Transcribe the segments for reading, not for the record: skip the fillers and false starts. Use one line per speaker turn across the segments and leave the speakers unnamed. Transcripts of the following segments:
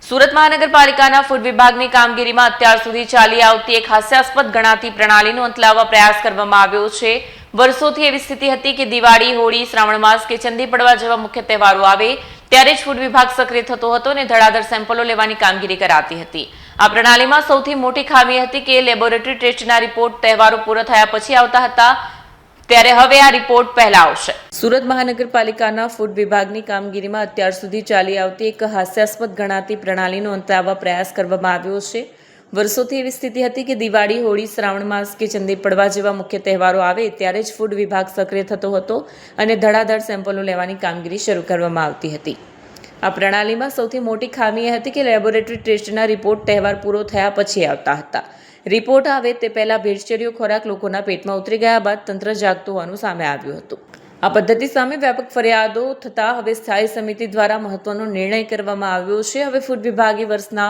સુરત મહાનગરપાલિકાના ફૂડ વિભાગની કામગીરીમાં અત્યાર સુધી ચાલી આવતી એક હાસ્યાસ્પદ ગણાતી પ્રણાલીનો અંત લાવવા પ્રયાસ કરવામાં આવ્યો છે। વર્ષોથી એવી સ્થિતિ હતી કે દિવાળી, હોળી, શ્રાવણ માસ કે ચંદી પડવા જેવા મુખ્ય તહેવારો આવે ત્યારે જ ફૂડ વિભાગ સક્રિય થતો હતો અને ધડાધડ સેમ્પલો લેવાની કામગીરી કરાતી હતી। આ પ્રણાલીમાં સૌથી મોટી ખામી હતી કે લેબોરેટરી ટેસ્ટના રિપોર્ટ તહેવારો પૂરા થયા પછી આવતા હતા, ત્યારે હવે આ રિપોર્ટ પહેલા આવશે। સુરત મહાનગરપાલિકાના ફૂડ વિભાગની કામગીરીમાં અત્યાર સુધી ચાલી આવતી એક હાસ્યાસ્પદ ગણાતી પ્રણાલીનો અંત લાવવા પ્રયાસ કરવામાં આવ્યો છે। વર્ષોથી એવી સ્થિતિ હતી કે દિવાળી, હોળી, શ્રાવણ માસ કે ચંદી પડવા જેવા મુખ્ય તહેવારો આવે ત્યારે જ ફૂડ વિભાગ સક્રિય થતો હતો અને ધડાધડ સેમ્પલો લેવાની કામગીરી શરૂ કરવામાં આવતી હતી। આ પ્રણાલીમાં સૌથી મોટી ખામી એ હતી કે લેબોરેટરી ટેસ્ટના રિપોર્ટ તહેવાર પૂરો થયા પછી આવતા હતા। રિપોર્ટ આવે તે પહેલા ભેળસેળિયો ખોરાક લોકોના પેટમાં ઉતરી ગયા બાદ તંત્ર જાગતું હોવાનું સામે આવ્યું હતું। આ પદ્ધતિ સામે વ્યાપક ફરિયાદો થતા હવે સ્થાયી સમિતિ દ્વારા મહત્વનો નિર્ણય કરવામાં આવ્યો છે। હવે ફૂડ વિભાગે વર્ષના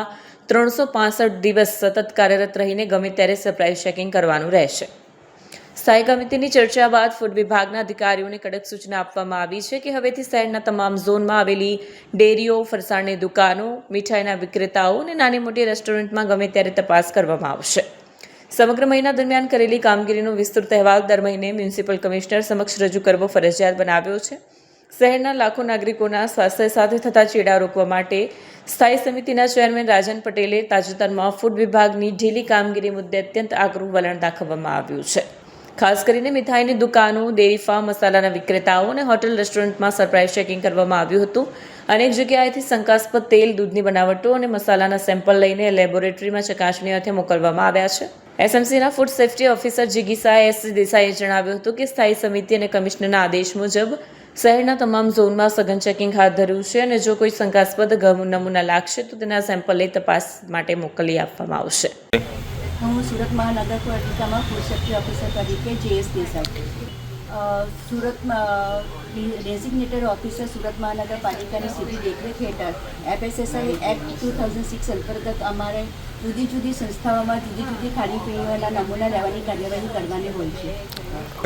365 દિવસ સતત કાર્યરત રહીને ગમે ત્યારે સરપ્રાઇઝ ચેકિંગ કરવાનું રહેશે। સ્થાયી સમિતિની ચર્ચા બાદ ફૂડ વિભાગના અધિકારીઓને કડક સૂચના આપવામાં આવી છે કે હવેથી શહેરના તમામ ઝોનમાં આવેલી ડેરીઓ, ફરસાણની દુકાનો, મીઠાઈના વિક્રેતાઓ અને નાની મોટી રેસ્ટોરન્ટમાં ગમે ત્યારે તપાસ કરવામાં આવશે। સમગ્ર મહિના દરમિયાન કરેલી કામગીરીનો વિસ્તૃત અહેવાલ દર મહિને મ્યુનિસિપલ કમિશનર સમક્ષ રજૂ કરવો ફરજિયાત બનાવ્યો છે। શહેરના લાખો નાગરિકોના સ્વાસ્થ્ય સાથે થતા ચેડા રોકવા માટે સ્થાયી સમિતિના ચેરમેન રાજન પટેલે તાજેતરમાં ફૂડ વિભાગની ઢીલી કામગીરી મુદ્દે અત્યંત આકરું વલણ દાખવવામાં આવ્યું છે। ખાસ કરીને મીઠાઈની દુકાનો, ડેરી ફાર્મ, મસાલાના વિક્રેતાઓ અને હોટેલ રેસ્ટોરન્ટમાં સરપ્રાઇઝ ચેકિંગ કરવામાં આવ્યું હતું। અનેક જગ્યાએથી શંકાસ્પદ તેલ, દૂધની બનાવટો અને મસાલાના સેમ્પલ લઈને લેબોરેટરીમાં ચકાસણી અર્થે મોકલવામાં આવ્યા છે। એસએમસીના ફૂડ સેફ્ટી ઓફિસર જિગીસા એસ દેસાઈએ જણાવ્યું હતું કે સ્થાયી સમિતિ અને કમિશનરના આદેશ મુજબ શહેરના તમામ ઝોનમાં સઘન ચેકિંગ હાથ ધર્યું છે અને જો કોઈ શંકાસ્પદ નમૂના લાગશે તો તેના સેમ્પલ લઈ તપાસ માટે મોકલી આપવામાં આવશે।
હું સુરત મહાનગરપાલિકામાં ફૂડ સેફ્ટી ઓફિસર તરીકે જેએસ દેસાઈ, સુરતમાં ડેઝિગ્નેટેડ ઓફિસર સુરત મહાનગરપાલિકાની સીધી દેખરેખ હેઠળ એફએસએસઆઈ એક્ટ 2006 અંતર્ગત અમારે જુદી જુદી સંસ્થાઓમાં જુદી જુદી ખાણીપીણીઓના નમૂના લેવાની કાર્યવાહી કરવાની હોય છે।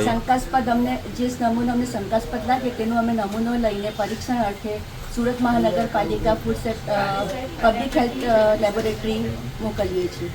શંકાસ્પદ જે નમૂનો અમને શંકાસ્પદ લાગે તેનો અમે નમૂનો લઈને પરીક્ષણ અર્થે સુરત મહાનગરપાલિકા ફૂડ પબ્લિક હેલ્થ લેબોરેટરી મોકલીએ છીએ।